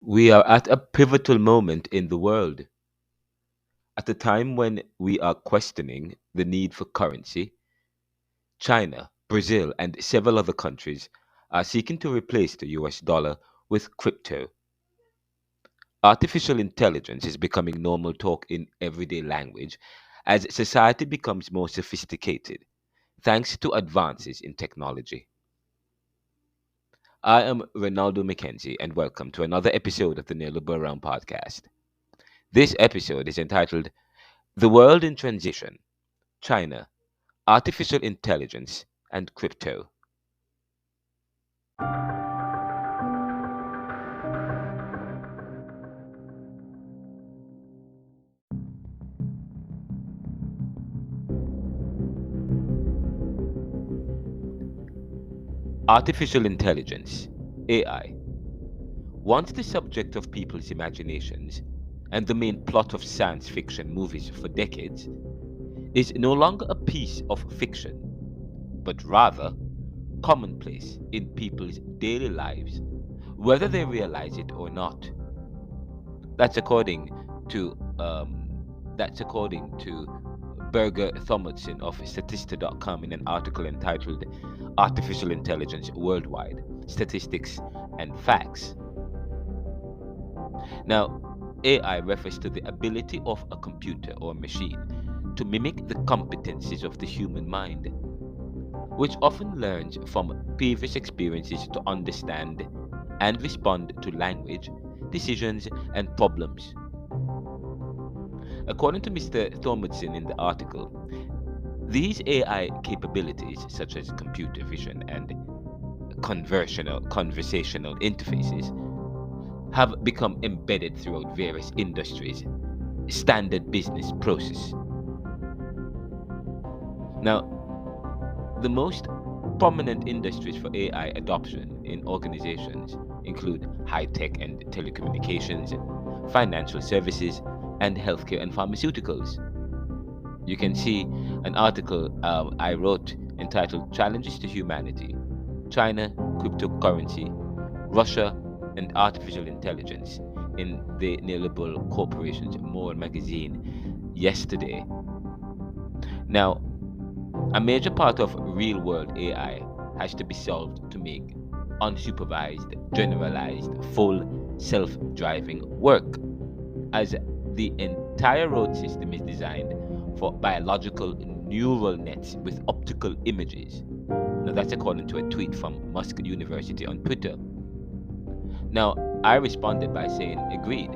We are at a pivotal moment in the world, at a time when we are questioning the need for currency. China, Brazil, and several other countries are seeking to replace the US dollar with crypto. Artificial intelligence is becoming normal talk in everyday language as society becomes more sophisticated thanks to advances in technology. I am Ronaldo Mackenzie, and welcome to another episode of the Neoliberal Realm podcast. This episode is entitled The World in Transition: China, Artificial Intelligence, and Crypto. Artificial Intelligence, AI, once the subject of people's imaginations and the main plot of science fiction movies for decades, is no longer a piece of fiction, but rather commonplace in people's daily lives, whether they realize it or not. That's according to Berger Thomason of Statista.com in an article entitled "Artificial Intelligence Worldwide: Statistics and Facts." Now, AI refers to the ability of a computer or machine to mimic the competencies of the human mind, which often learns from previous experiences to understand and respond to language, decisions, and problems. According to Mr. Thormodson in the article, these AI capabilities, such as computer vision and conversational interfaces, have become embedded throughout various industries, standard business process. Now, the most prominent industries for AI adoption in organizations include high tech and telecommunications, financial services, and healthcare and pharmaceuticals. You can see an article I wrote entitled Challenges to Humanity: China, Cryptocurrency, Russia, and Artificial Intelligence in the Neoliberal Corporation's More magazine yesterday. Now, a major part of real world AI has to be solved to make unsupervised, generalized, full self driving work, as the entire road system is designed for biological neural nets with optical images. Now, that's according to a tweet from Musk University on Twitter. Now, I responded by saying, agreed.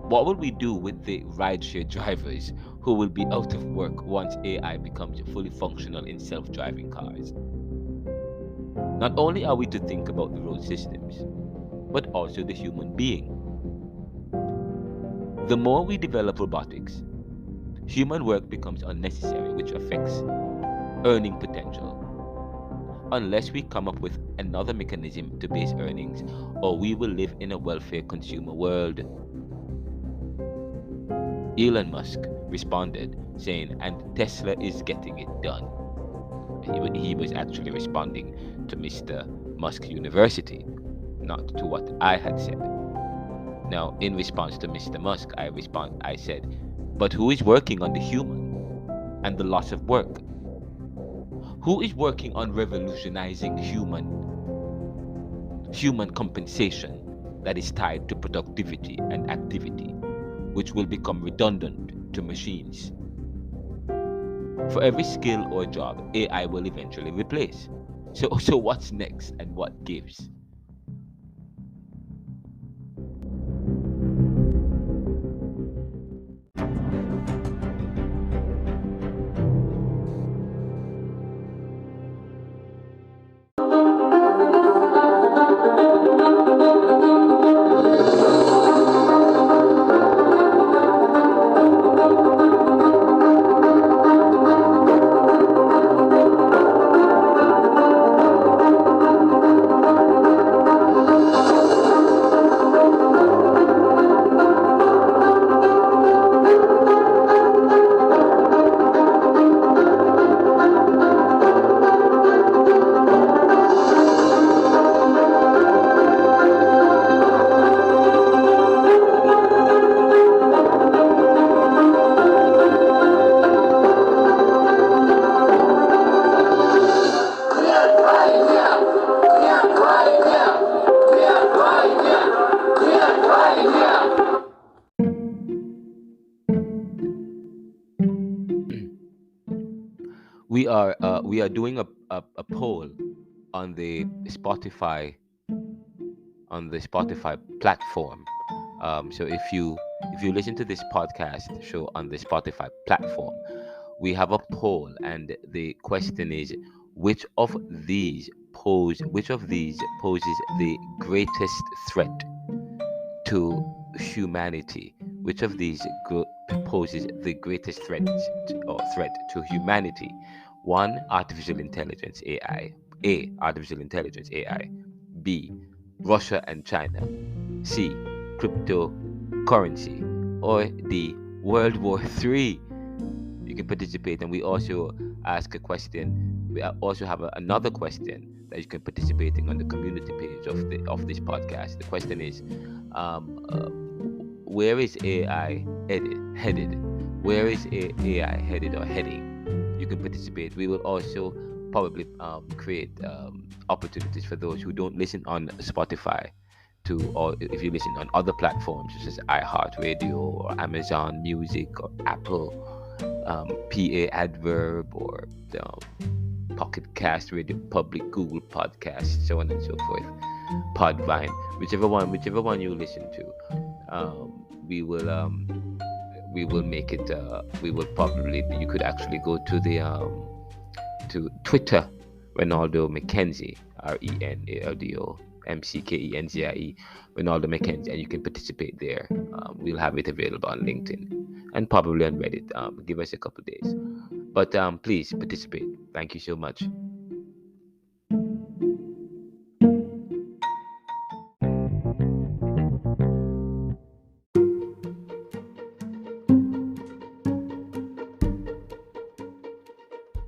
What will we do with the rideshare drivers who will be out of work once AI becomes fully functional in self driving cars? Not only are we to think about the road systems, but also the human being. The more we develop robotics, human work becomes unnecessary, which affects earning potential. Unless we come up with another mechanism to base earnings, or we will live in a welfare consumer world. Elon Musk responded, saying, and Tesla is getting it done. He was actually responding to Mr. Musk University, not to what I had said. Now, in response to Mr. Musk, I said, but who is working on the human and the loss of work? Who is working on revolutionizing human compensation that is tied to productivity and activity, which will become redundant to machines? For every skill or job, AI will eventually replace. So what's next and what gives? we are doing a poll on the Spotify platform. So if you listen to this podcast show on the Spotify platform, we have a poll, and the question is, which of these poses the greatest threat to humanity? Which of these poses the greatest threat to humanity? One, artificial intelligence AI. Artificial intelligence AI. B, Russia and China. C, cryptocurrency. Or D, World War III. You can participate, and we also ask a question. We also have another question that you can participate in on the community page of this podcast. The question is, where is AI headed? Where is AI headed or heading? You can participate. We will also probably create opportunities for those who don't listen on Spotify or if you listen on other platforms such as iHeartRadio or Amazon Music or Apple PA Adverb or Pocket Cast, Radio Public, Google Podcast, so on and so forth, Podvine, whichever one you listen to. We will make it. We will probably. You could actually go to the to Twitter, Ronaldo McKenzie, RENALDO MCKENZIE, Ronaldo McKenzie, and you can participate there. We'll have it available on LinkedIn and probably on Reddit. Give us a couple of days, but please participate. Thank you so much.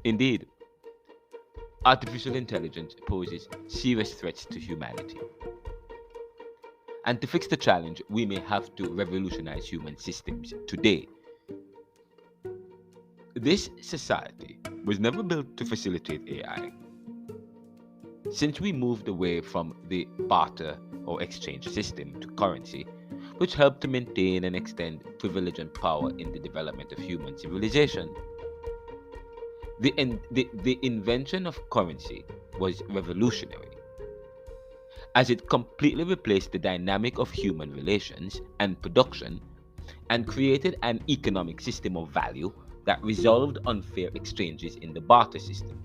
Indeed, artificial intelligence poses serious threats to humanity. And to fix the challenge, we may have to revolutionize human systems today. This society was never built to facilitate AI. Since we moved away from the barter or exchange system to currency, which helped to maintain and extend privilege and power in the development of human civilization. The invention of currency was revolutionary, as it completely replaced the dynamic of human relations and production and created an economic system of value that resolved unfair exchanges in the barter system.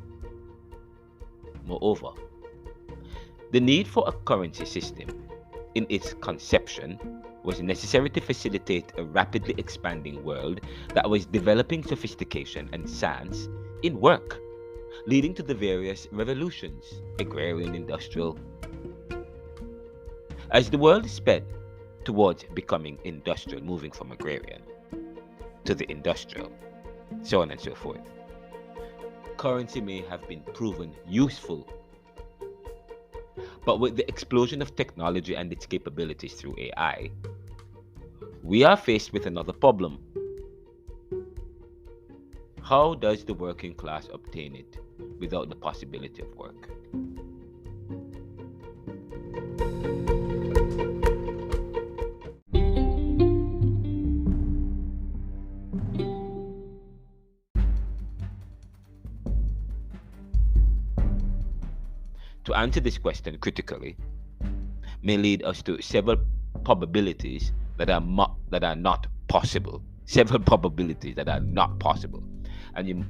Moreover, the need for a currency system in its conception was necessary to facilitate a rapidly expanding world that was developing sophistication and science in work, leading to the various revolutions, agrarian, industrial. As the world sped towards becoming industrial, moving from agrarian to the industrial, so on and so forth, currency may have been proven useful. But with the explosion of technology and its capabilities through AI, we are faced with another problem. How does the working class obtain it without the possibility of work? To answer this question critically may lead us to several probabilities that are not possible. Several probabilities that are not possible, and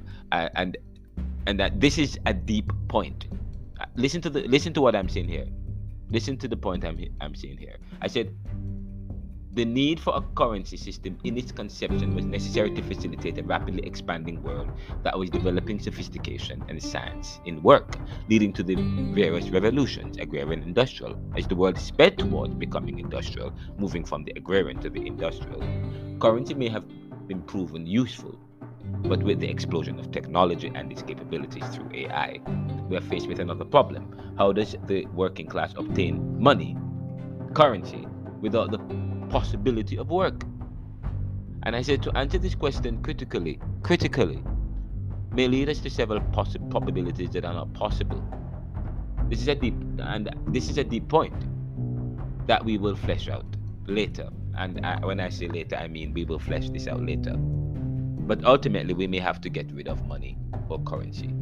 that this is a deep point. Listen to what I'm saying here. Listen to the point I'm saying here. I said the need for a currency system in its conception was necessary to facilitate a rapidly expanding world that was developing sophistication and science in work, leading to the various revolutions, agrarian and industrial. As the world sped towards becoming industrial, moving from the agrarian to the industrial, currency may have been proven useful. But with the explosion of technology and its capabilities through AI, we are faced with another problem. How does the working class obtain money, currency, without the possibility of work? And I said to answer this question critically may lead us to several probabilities that are not possible. This is a deep point that we will flesh out later. And when I say later, I mean we will flesh this out later. But ultimately, we may have to get rid of money or currency.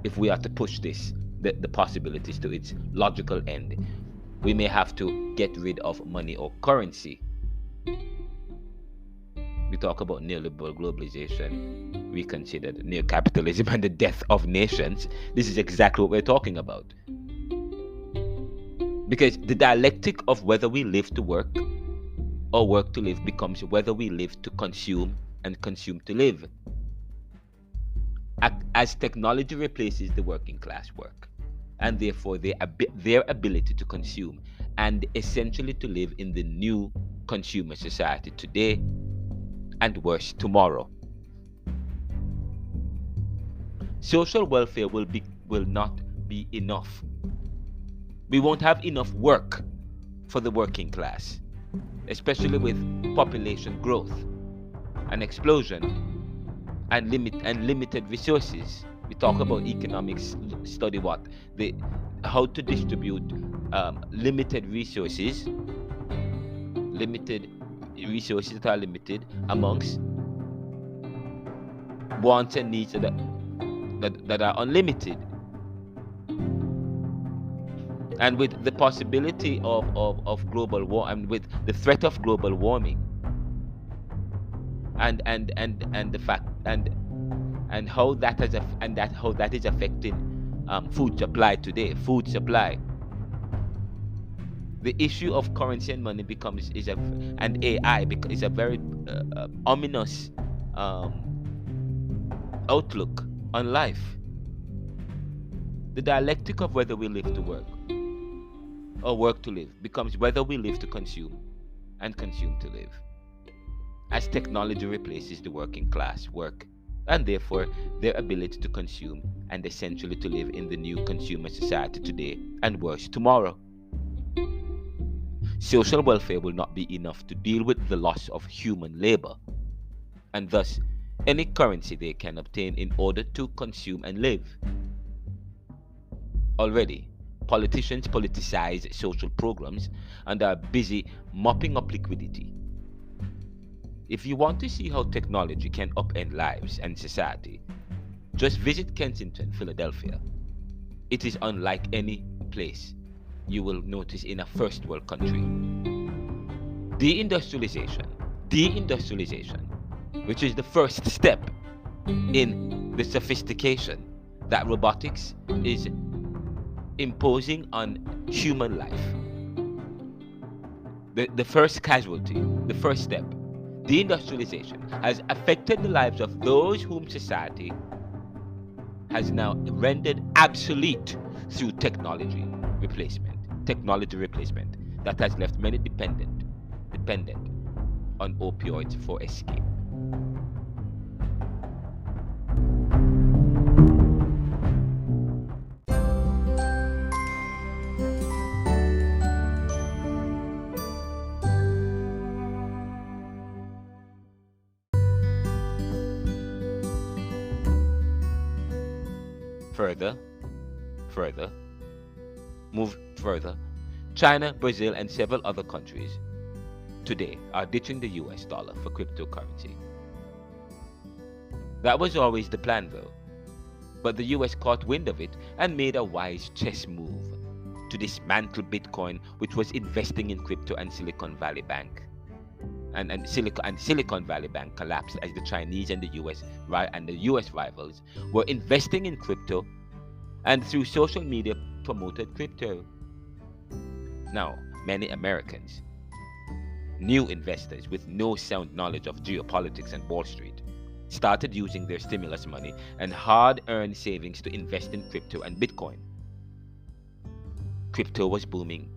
If we are to push the possibilities to its logical end, we may have to get rid of money or currency. We talk about neoliberal globalization, reconsidered neo-capitalism, and the death of nations. This is exactly what we're talking about. Because the dialectic of whether we live to work or work to live becomes whether we live to consume and consume to live. As technology replaces the working class work, and therefore their ability to consume and essentially to live in the new consumer society today and worse tomorrow. Social welfare will not be enough. We won't have enough work for the working class, especially with population growth, an explosion, and limited resources. We talk about economics study what the how to distribute limited resources that are limited amongst wants and needs that are unlimited. And with the possibility of global war, and with the threat of global warming, and the fact and how that is affecting food supply today, the issue of currency and money and AI is a very ominous outlook on life. The dialectic of whether we live to work or work to live becomes whether we live to consume and consume to live, as technology replaces the working class work, and therefore their ability to consume and essentially to live in the new consumer society today and worse tomorrow. Social welfare will not be enough to deal with the loss of human labor, and thus any currency they can obtain in order to consume and live. Already, politicians politicize social programs and are busy mopping up liquidity. If you want to see how technology can upend lives and society, just visit Kensington, Philadelphia. It is unlike any place you will notice in a first world country. Deindustrialization, which is the first step in the sophistication that robotics is imposing on human life. The first casualty, the first step, deindustrialization, has affected the lives of those whom society has now rendered obsolete through technology replacement that has left many dependent on opioids for escape. Move further, China, Brazil, and several other countries today are ditching the US dollar for cryptocurrency. That was always the plan though, but the US caught wind of it and made a wise chess move to dismantle Bitcoin, which was investing in crypto, and Silicon Valley Bank. And Silicon Valley Bank collapsed as the Chinese and the US rivals were investing in crypto and through social media promoted crypto. Now, many Americans, new investors with no sound knowledge of geopolitics and Wall Street, started using their stimulus money and hard-earned savings to invest in crypto and Bitcoin. Crypto was booming.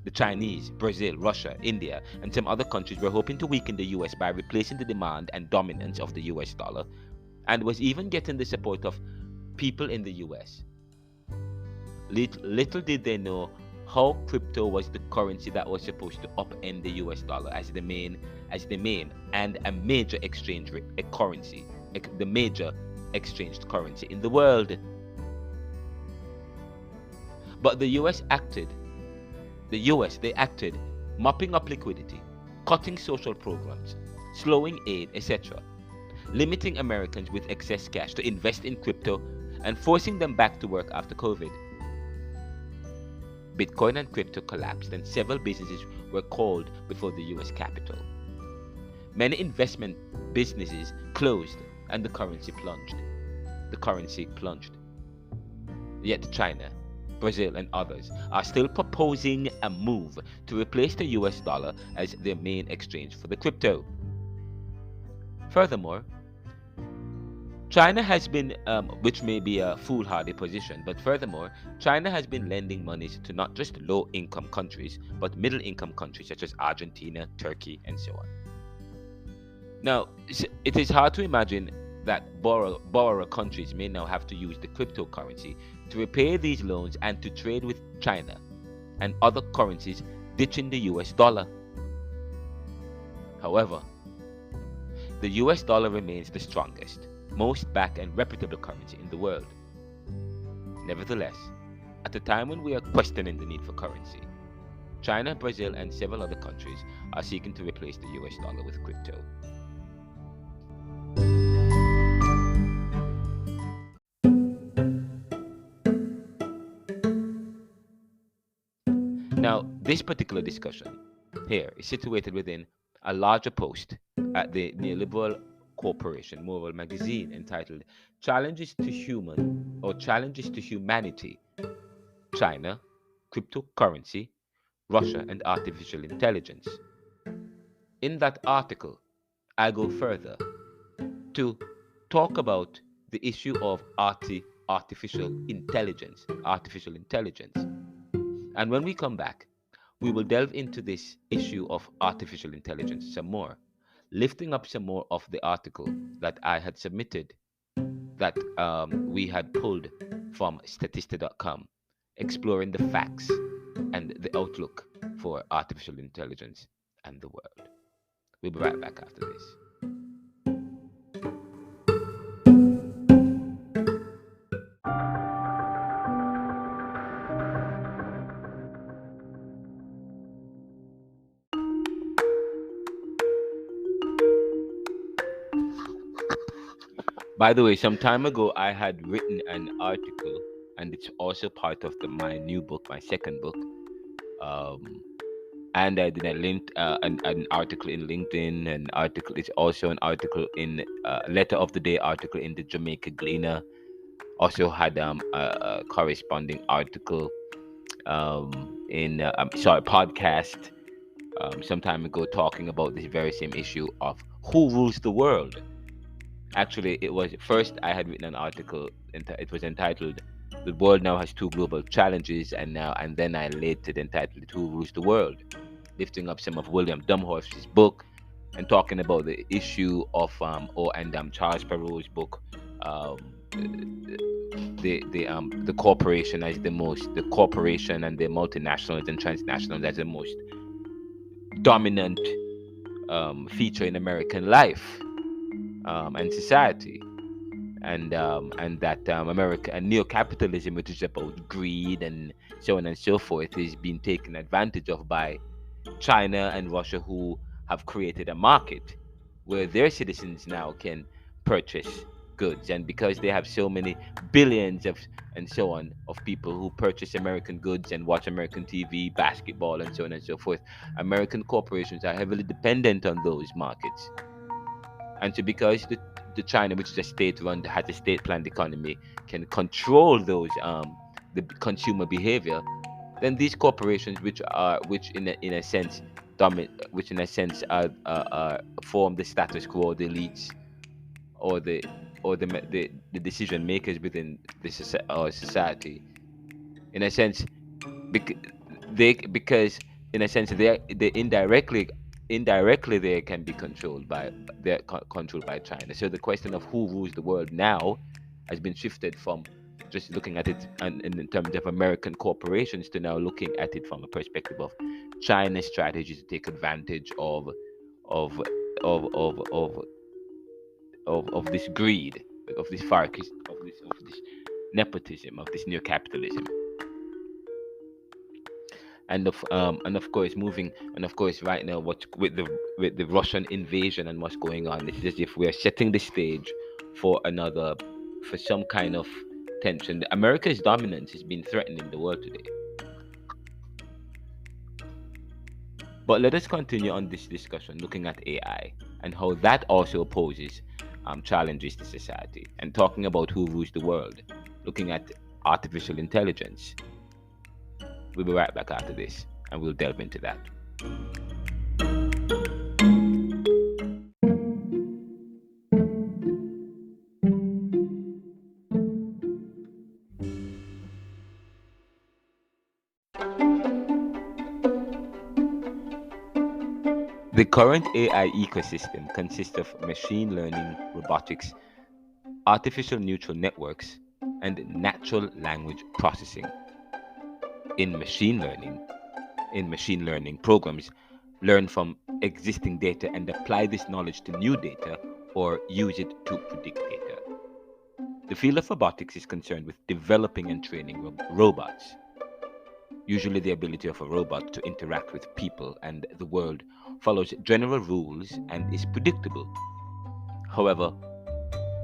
The Chinese, Brazil, Russia, India, and some other countries were hoping to weaken the US by replacing the demand and dominance of the US dollar, and was even getting the support of people in the US. Little did they know how crypto was the currency that was supposed to upend the US dollar as the main and a major the major exchanged currency in the world. But the US acted, mopping up liquidity, cutting social programs, slowing aid, etc., limiting Americans with excess cash to invest in crypto, and forcing them back to work after COVID. Bitcoin and crypto collapsed, and several businesses were called before the US Capitol. Many investment businesses closed, and the currency plunged. The currency plunged. Yet China, Brazil, and others are still proposing a move to replace the US dollar as their main exchange for the crypto. Furthermore, China has been, which may be a foolhardy position, but furthermore, China has been lending monies to not just low income countries, but middle income countries such as Argentina, Turkey, and so on. Now, it is hard to imagine that borrower countries may now have to use the cryptocurrency to repay these loans and to trade with China and other currencies, ditching the US dollar. However, the US dollar remains the strongest, most backed and reputable currency in the world. Nevertheless, at a time when we are questioning the need for currency, China, Brazil, and several other countries are seeking to replace the US dollar with crypto. Now, this particular discussion here is situated within a larger post at the neoliberal corporation Moral magazine entitled Challenges to Human or Challenges to Humanity, China, Cryptocurrency, Russia, and Artificial Intelligence. In that article, I go further to talk about the issue of artificial intelligence. Artificial intelligence. And when we come back, we will delve into this issue of artificial intelligence some more, lifting up some more of the article that I had submitted that we had pulled from statista.com, exploring the facts and the outlook for artificial intelligence and the world. We'll be right back after this. By the way, some time ago, I had written an article, and it's also part of my new book, my second book. And I did an article in LinkedIn, an article. It's also an article in letter of the day article in the Jamaica Gleaner. Also had a corresponding article in sorry podcast some time ago talking about this very same issue of who rules the world. Actually, it was first I had written an article. It was entitled "The World Now Has Two Global Challenges," and then I later entitled it "Who Rules the World," lifting up some of William Dumhorse's book and talking about the issue of Charles Perrault's book, um, the corporation as the corporation and the multinationals and transnationals as the most dominant feature in American life and society. And that America and neo-capitalism, which is about greed and so on and so forth, is being taken advantage of by China and Russia, who have created a market where their citizens now can purchase goods. And because they have so many billions of and so on of people who purchase American goods and watch American TV, basketball, and so on and so forth, American corporations are heavily dependent on those markets. And so because the China, which is a state-run, has a state-planned economy, can control those the consumer behavior, then these corporations, which in a sense which in a sense form the status quo, the elites, or the decision makers within our society, in a sense, because in a sense they indirectly they can be controlled by they're controlled by China. So the question of who rules the world now has been shifted from just looking at it and in terms of American corporations to now looking at it from a perspective of China's strategy to take advantage of of of of of this greed, of this farkis, of this nepotism, of this neo capitalism. and of course moving, and of course right now what with the Russian invasion and what's going on, it's as if we're setting the stage for another, for some kind of tension. America's dominance has been threatening the world today. But let us continue on this discussion looking at AI and how that also poses challenges to society, and talking about who rules the world, looking at artificial intelligence. We'll be right back after this and we'll delve into that. The current AI ecosystem consists of machine learning, robotics, artificial neural networks, and natural language processing. In machine learning, programs learn from existing data and apply this knowledge to new data or use it to predict data. The field of robotics is concerned with developing and training robots. Usually, the ability of a robot to interact with people and the world follows general rules and is predictable. However,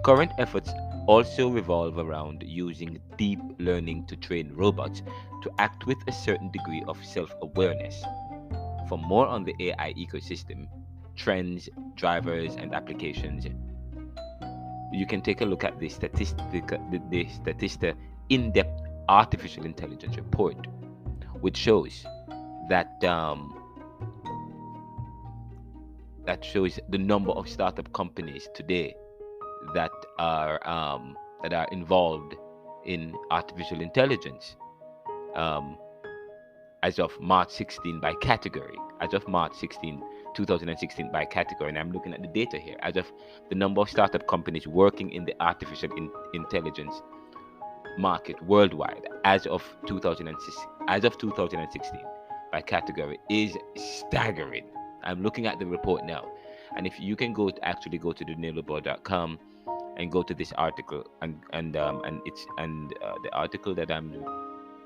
current efforts also revolve around using deep learning to train robots to act with a certain degree of self awareness. For more on the AI ecosystem, trends, drivers, and applications, you can take a look at the Statista in-depth artificial intelligence report, which shows that the number of startup companies today that are involved in artificial intelligence, as of March 16 by category, as of March 16, 2016 by category. And I'm looking at the data here. As of the number of startup companies working in the artificial intelligence market worldwide as of 2016 by category is staggering. I'm looking at the report now, and if you can actually go to the and go to this article, and the article that I'm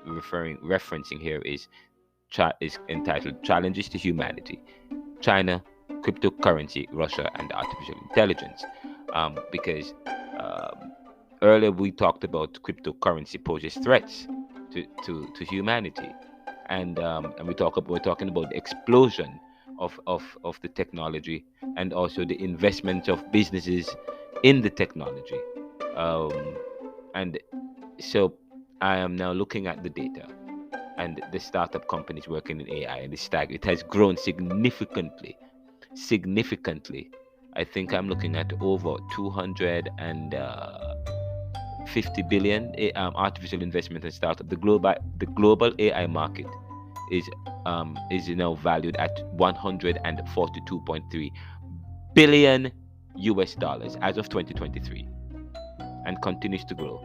referencing here is entitled "Challenges to Humanity: China, Cryptocurrency, Russia, and Artificial Intelligence," because earlier we talked about cryptocurrency poses threats to humanity, and we're talking about the explosion of the technology, and also the investment of businesses in the technology, and so I am now looking at the data and the startup companies working in AI, and it has grown significantly. I think I'm looking at over 250 billion artificial investment in startup. The global AI market is now valued at 142.3 billion US dollars as of 2023, and continues to grow,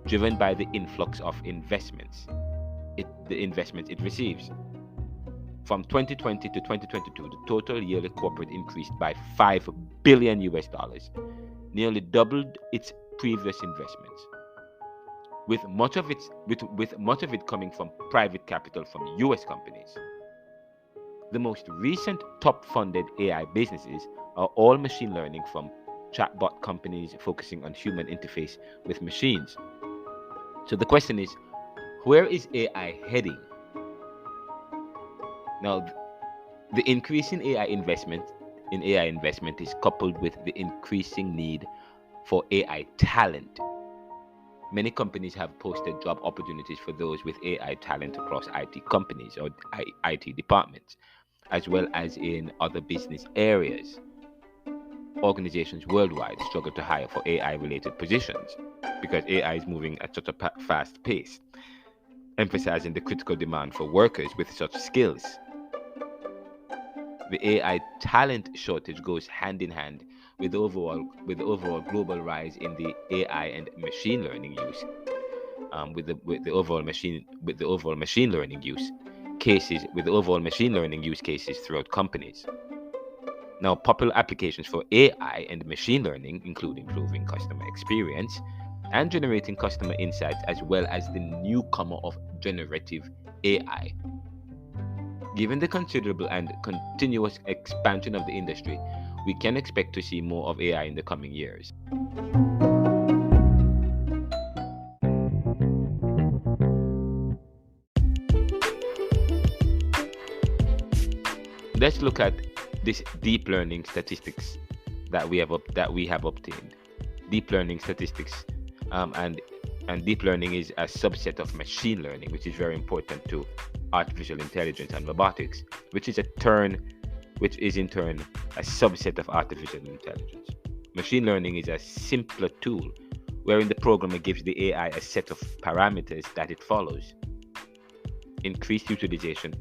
driven by the influx of the investments it receives. From 2020 to 2022, the total yearly corporate increased by 5 billion US dollars, nearly doubled its previous investments, with much of it coming from private capital from US companies. The most recent top-funded AI businesses are all machine learning from chatbot companies focusing on human interface with machines. So the question is, where is AI heading? Now, the increase in AI investment is coupled with the increasing need for AI talent. Many companies have posted job opportunities for those with AI talent across IT companies or IT departments, as well as in other business areas. Organizations worldwide struggle to hire for AI-related positions because AI is moving at such a fast pace, emphasizing the critical demand for workers with such skills. The AI talent shortage goes hand in hand with the overall global rise in the AI and machine learning use, with the overall machine learning use cases throughout companies. Now, popular applications for AI and machine learning include improving customer experience and generating customer insights, as well as the newcomer of generative AI. Given the considerable and continuous expansion of the industry, we can expect to see more of AI in the coming years. Let's look at this deep learning statistics that we have obtained. Deep learning statistics, and deep learning is a subset of machine learning, which is very important to artificial intelligence and robotics, which is in turn a subset of artificial intelligence. Machine learning is a simpler tool wherein the programmer gives the AI a set of parameters that it follows. Increased utilization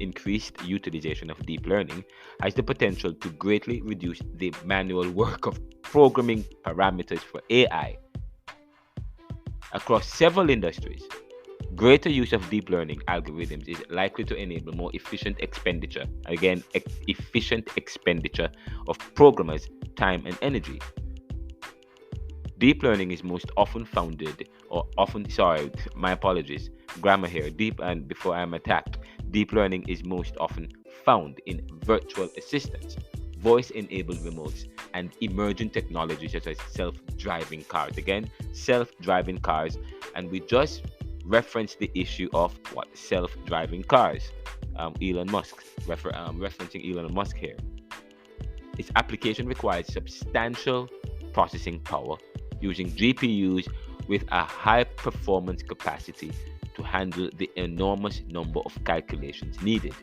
of deep learning has the potential to greatly reduce the manual work of programming parameters for AI across several industries. Greater use of deep learning algorithms is likely to enable more efficient expenditure, of programmers' time and energy. Deep learning is most often grammar here, before I'm attacked. Deep learning is most often found in virtual assistants, voice-enabled remotes, and emerging technologies such as self-driving cars. Again, self-driving cars, and we just referenced the issue of what self-driving cars. Elon Musk, referencing Elon Musk here. Its application requires substantial processing power using GPUs with a high performance capacity to handle the enormous number of calculations needed.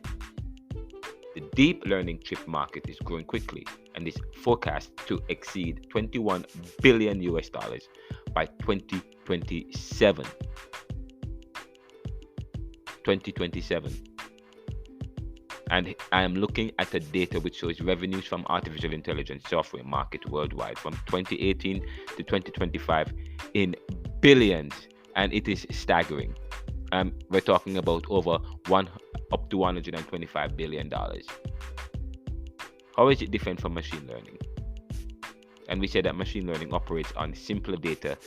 The deep learning chip market is growing quickly and is forecast to exceed $21 billion by 2027. And I am looking at the data which shows revenues from artificial intelligence software market worldwide from 2018 to 2025 in billions, and it is staggering. We're talking about up to $125 billion. How is it different from machine learning? And we said that machine learning operates on simpler data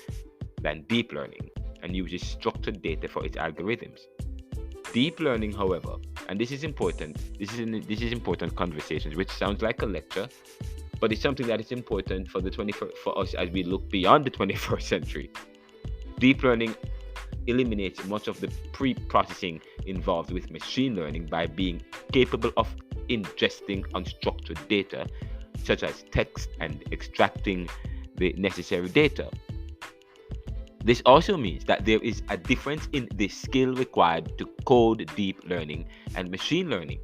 than deep learning and uses structured data for its algorithms. Deep learning, however, and this is important, this is important conversations, which sounds like a lecture, but it's something that is important for us as we look beyond the 21st century. Deep learning eliminates much of the pre-processing involved with machine learning by being capable of ingesting unstructured data, such as text, and extracting the necessary data. This also means that there is a difference in the skill required to code deep learning and machine learning.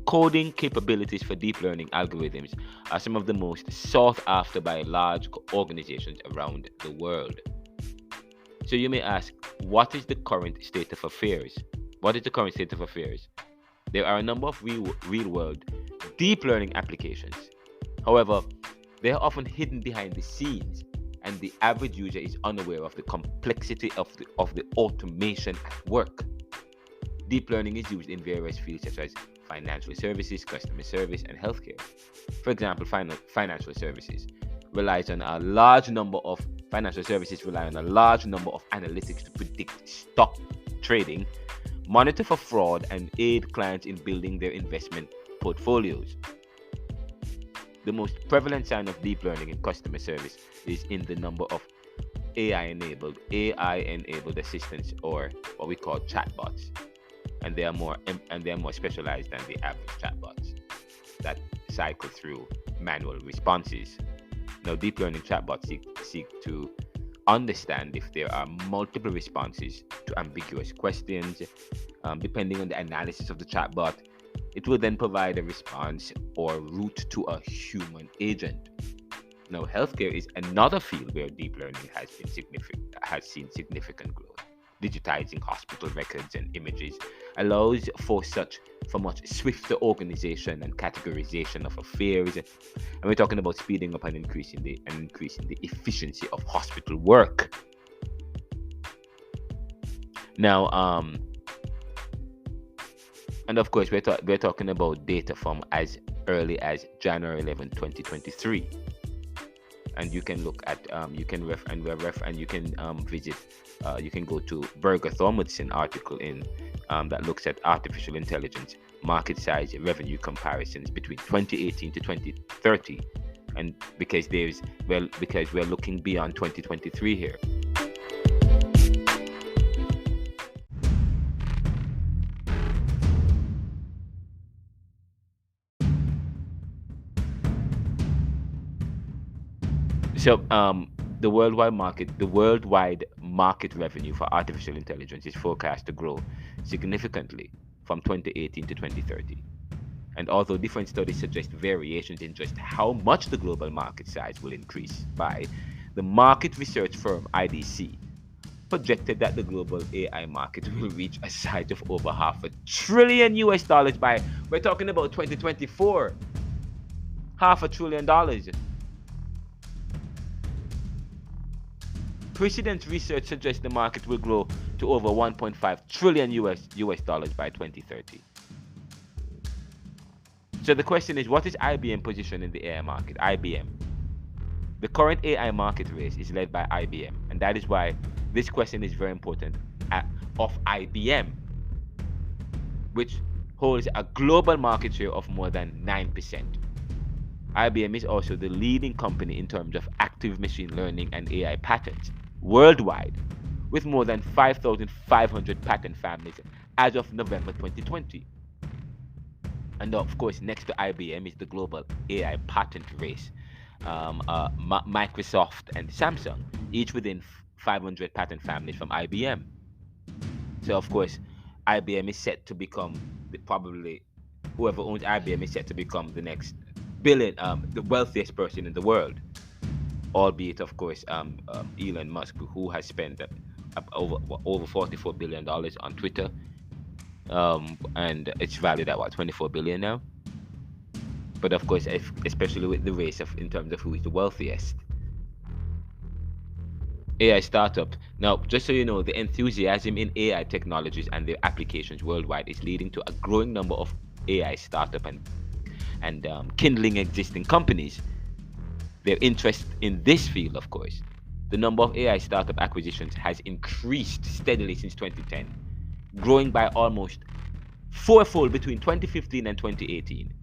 Coding capabilities for deep learning algorithms are some of the most sought after by large organizations around the world. So you may ask, what is the current state of affairs? There are a number of real-world deep learning applications. However, they are often hidden behind the scenes, and the average user is unaware of the complexity of the automation at work. Deep learning is used in various fields such as financial services, customer service, and healthcare. For example, financial services rely on a large number of analytics to predict stock trading, monitor for fraud, and aid clients in building their investment portfolios. The most prevalent sign of deep learning in customer service is in the number of AI-enabled assistants, or what we call chatbots, and they are more specialized than the average chatbots that cycle through manual responses. Now, deep learning chatbots seek to understand if there are multiple responses to ambiguous questions. Depending on the analysis of the chatbot, it will then provide a response or route to a human agent. Now, healthcare is another field where deep learning has seen significant growth. Digitizing hospital records and images allows for much swifter organization and categorization of affairs. And we're talking about speeding up and increasing the efficiency of hospital work. Now, and of course, we're talking about data from as early as January 11, 2023. And you can look at visit You can go to Berger Thormodson article in that looks at artificial intelligence market size revenue comparisons between 2018 to 2030, and because we're looking beyond 2023 here. So the worldwide market revenue for artificial intelligence is forecast to grow significantly from 2018 to 2030. And although different studies suggest variations in just how much the global market size will increase by, the market research firm IDC projected that the global AI market will reach a size of over $500 billion by, we're talking about 2024, $500 billion. Precedent research suggests the market will grow to over 1.5 trillion US dollars by 2030. So the question is, what is IBM position in the AI market? IBM. The current AI market race is led by IBM, and that is why this question is very important of IBM, which holds a global market share of more than 9%. IBM is also the leading company in terms of active machine learning and AI patents worldwide, with more than 5,500 patent families as of November 2020. And of course, next to IBM is the global AI patent race. Microsoft and Samsung, each within 500 patent families from IBM. So of course, IBM is set to become probably whoever owns IBM is set to become the next the wealthiest person in the world. Albeit, of course, Elon Musk, who has spent over $44 billion on Twitter, and it's valued at what, 24 billion now. But of course, especially with the race in terms of who is the wealthiest. AI startup. Now, just so you know, the enthusiasm in AI technologies and their applications worldwide is leading to a growing number of AI startup and kindling existing companies. Their interest in this field, of course. The number of AI startup acquisitions has increased steadily since 2010, growing by almost fourfold between 2015 and 2018.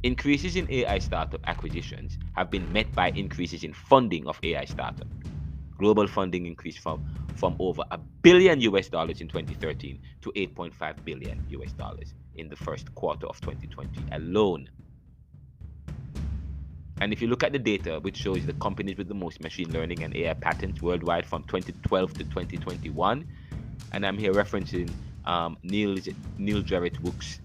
Increases in AI startup acquisitions have been met by increases in funding of AI startups. Global funding increased from over $1 billion US dollars in 2013 to 8.5 billion US dollars in the first quarter of 2020 alone. And if you look at the data, which shows the companies with the most machine learning and AI patents worldwide from 2012 to 2021, and I'm here referencing Neil Jarrett Wook's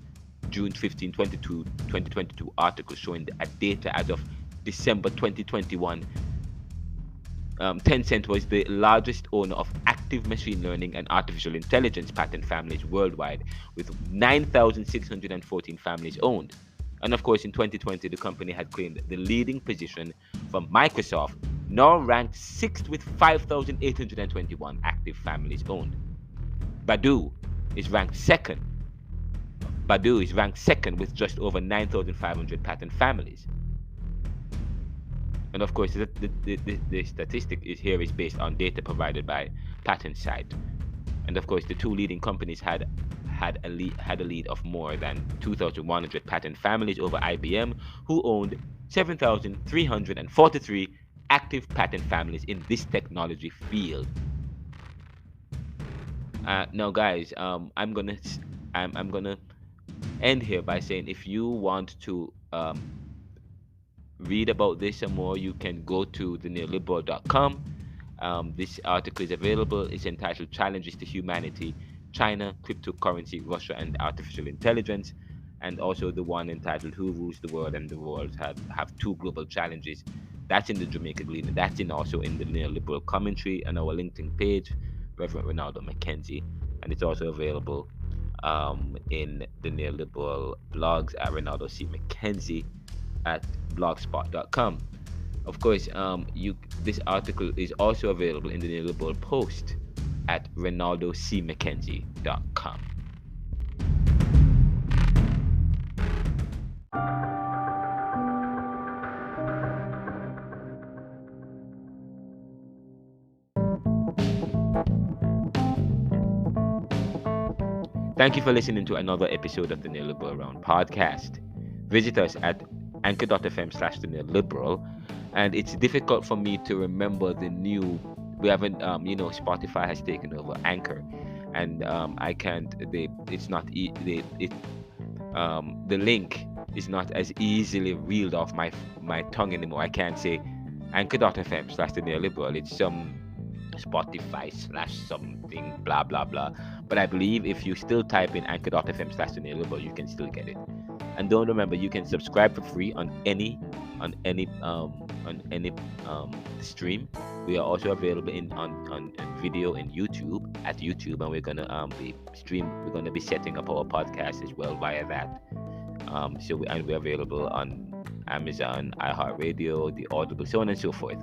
June 15, 2022 article showing a data as of December 2021. Tencent was the largest owner of active machine learning and artificial intelligence patent families worldwide, with 9,614 families owned. And of course, in 2020, the company had claimed the leading position from Microsoft, now ranked 6th with 5,821 active families owned. Baidu is ranked second. Baidu is ranked second with just over 9,500 patent families. And of course, the statistic is based on data provided by Patent Site. And of course, the two leading companies had a lead of more than 2,100 patent families over IBM, who owned 7,343 active patent families in this technology field. Now, guys, I'm gonna end here by saying, if you want to read about this some more, you can go to theneoliberal.com. This article is available. It's entitled Challenges to Humanity: China, Cryptocurrency, Russia, and Artificial Intelligence. And also the one entitled Who Rules the World and the World have two global challenges. That's in the Jamaica Gleaner. That's also in the Neoliberal Commentary on our LinkedIn page, Reverend Ronaldo McKenzie. And it's also available in the Neoliberal blogs at Ronaldo C. McKenzie at blogspot.com. Of course, this article is also available in the Neoliberal Post at ronaldocmckenzie.com. Thank you for listening to another episode of the Neoliberal Round podcast. Visit us at anchor.fm/the neoliberal. And it's difficult for me to remember the new. We haven't, Spotify has taken over Anchor, and I can't. It's not. The link is not as easily reeled off my tongue anymore. I can't say anchor.fm/the neoliberal. It's some Spotify slash something blah blah blah. But I believe if you still type in anchor.fm/the neoliberal, you can still get it. And don't remember, you can subscribe for free on any stream. We are also available on video in YouTube at YouTube, and we're gonna we're gonna be setting up our podcast as well via that. And we're available on Amazon, iHeartRadio, the Audible, so on and so forth.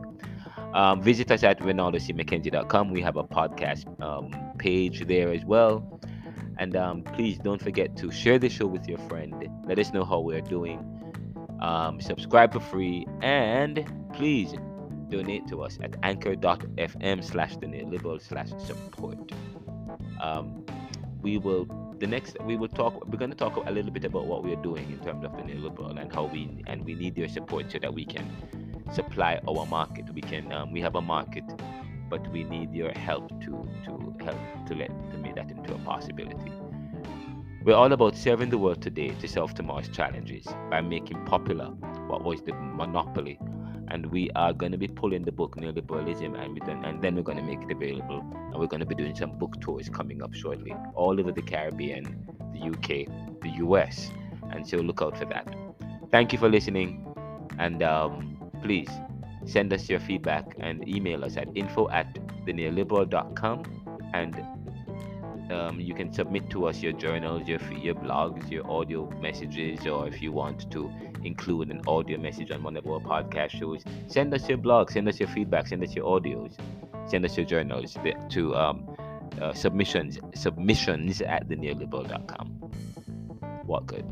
Visit us at ronaldocmckenzie.com. We have a podcast page there as well. And please don't forget to share the show with your friend. Let us know how we're doing. Subscribe for free. And please donate to us at anchor.fm/the neoliberal/support. We will we're going to talk a little bit about what we're doing in terms of the neoliberal and how we need your support so that we can supply our market. We have a market, but we need your help to make that into a possibility. We're all about serving the world today to solve tomorrow's challenges by making popular what was the monopoly. And we are going to be pulling the book Neoliberalism, and then we're going to make it available. And we're going to be doing some book tours coming up shortly, all over the Caribbean, the UK, the US. And so look out for that. Thank you for listening. And please send us your feedback and email us at info@theneoliberal.com. And you can submit to us your journals, your blogs, your audio messages, or if you want to include an audio message on one of our podcast shows, send us your blog, send us your feedback, send us your audios, send us your journals to submissions at theneoliberal.com. What good?